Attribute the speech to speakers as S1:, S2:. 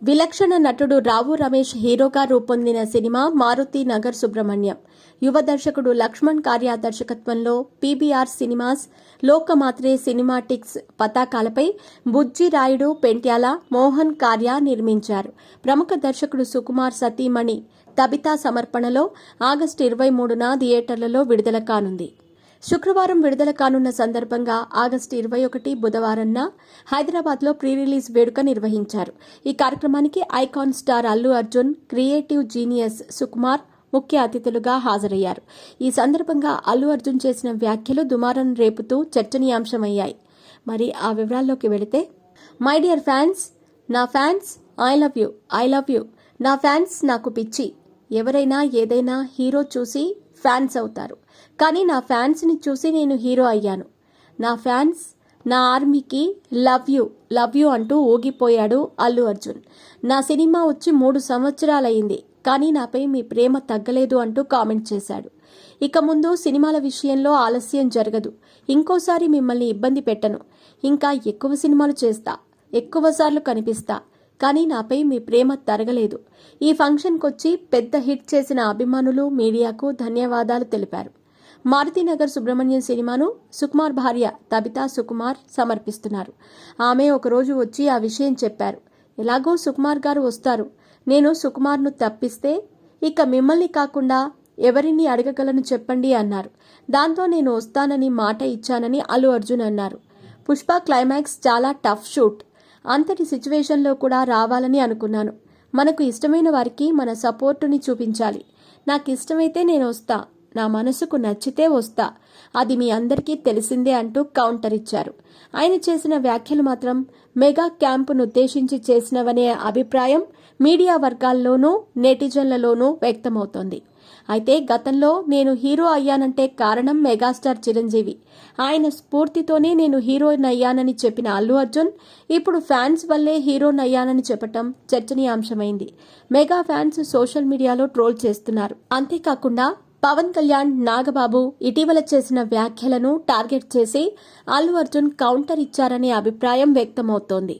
S1: విలక్షణ నటుడు రావు రమేష్ హీరోగా రూపొందిన సినిమా మారుతి నగర్ సుబ్రహ్మణ్యం. యువ దర్శకుడు లక్ష్మణ్ కార్య దర్శకత్వంలో పీబీఆర్ సినిమాస్, లోకమాత్రే సినిమాటిక్స్ పతాకాలపై బుజ్జి రాయుడు పెంట్యాల, మోహన్ కార్య నిర్మించారు. ప్రముఖ దర్శకుడు సుకుమార్ సతీమణి తబితా సమర్పణలో ఆగస్టు 23న థియేటర్లలో విడుదల కానుంది. శుక్రవారం విడుదల కానున్న సందర్భంగా ఆగస్టు 21 బుధవారంన హైదరాబాద్లో ప్రీ రిలీజ్ వేడుక నిర్వహించారు. ఈ కార్యక్రమానికి icon star Allu Arjun, creative genius Sukumar ముఖ్య అతిథులుగా హాజరయ్యారు. ఈ సందర్భంగా అల్లు అర్జున్ చేసిన వ్యాఖ్యలు దుమారం రేపుతూ చర్చనీయాంశమయ్యాయి. మరి ఆ వివరాల్లోకి వెళితే, మై డియర్ ఫ్యాన్స్, నా ఫ్యాన్స్ ఐ లవ్ యూ. నా ఫ్యాన్స్ నాకు పిచ్చి. ఎవరైనా ఏదైనా హీరో చూసి ఫ్యాన్స్ అవుతారు, కానీ నా ఫ్యాన్స్ని చూసి నేను హీరో అయ్యాను. నా ఫ్యాన్స్, నా ఆర్మీకి లవ్ యూ అంటూ ఊగిపోయాడు అల్లు అర్జున్. నా సినిమా వచ్చి 3 సంవత్సరాలయ్యింది, కానీ నాపై మీ ప్రేమ తగ్గలేదు అంటూ కామెంట్ చేశాడు. ఇక ముందు సినిమాల విషయంలో ఆలస్యం జరగదు. ఇంకోసారి మిమ్మల్ని ఇబ్బంది పెట్టను. ఇంకా ఎక్కువ సినిమాలు చేస్తా, ఎక్కువసార్లు కనిపిస్తా, కానీ నాపై మీ ప్రేమ తరగలేదు. ఈ ఫంక్షన్కొచ్చి పెద్ద హిట్ చేసిన అభిమానులు, మీడియాకు ధన్యవాదాలు తెలిపారు. మారుతినగర్ సుబ్రహ్మణ్యం సినిమాను సుకుమార్ భార్య తబితా సుకుమార్ సమర్పిస్తున్నారు. ఆమె ఒకరోజు వచ్చి ఆ విషయం చెప్పారు. ఎలాగో సుకుమార్ గారు వస్తారు, నేను సుకుమార్ను తప్పిస్తే ఇక మిమ్మల్ని కాకుండా ఎవరిని అడగగలను చెప్పండి అన్నారు. దాంతో నేను వస్తానని మాట ఇచ్చానని అల్లు అర్జున్ అన్నారు. పుష్ప క్లైమాక్స్ చాలా టఫ్ షూట్. అంతటి సిచ్యువేషన్లో కూడా రావాలని అనుకున్నాను. మనకు ఇష్టమైన వారికి మన సపోర్టుని చూపించాలి. నాకు ఇష్టమైతే నేను వస్తా, నా మనసుకు నచ్చితే వస్తా, అది మీ అందరికీ తెలిసిందే అంటూ కౌంటర్ ఇచ్చారు. ఆయన చేసిన వ్యాఖ్యలు మాత్రం మెగా క్యాంపును ఉద్దేశించి చేసినవనే అభిప్రాయం మీడియా వర్గాల్లోనూ నెటిజన్లలోనూ వ్యక్తమవుతోంది. అయితే గతంలో నేను హీరో అయ్యానంటే కారణం మెగాస్టార్ చిరంజీవి. ఆయన స్ఫూర్తితోనే నేను హీరోయిన్ అయ్యానని చెప్పిన అల్లు అర్జున్ ఇప్పుడు ఫ్యాన్స్ వల్లే హీరోయిన్ అయ్యానని చెప్పటం చర్చనీయాంశమైంది. మెగా ఫ్యాన్స్ సోషల్ మీడియాలో ట్రోల్ చేస్తున్నారు. అంతేకాకుండా పవన్ కళ్యాణ్, నాగబాబు ఇటీవల చేసిన వ్యాఖ్యలను టార్గెట్ చేసి అల్లు అర్జున్ కౌంటర్ ఇచ్చారనే అభిప్రాయం వ్యక్తమవుతోంది.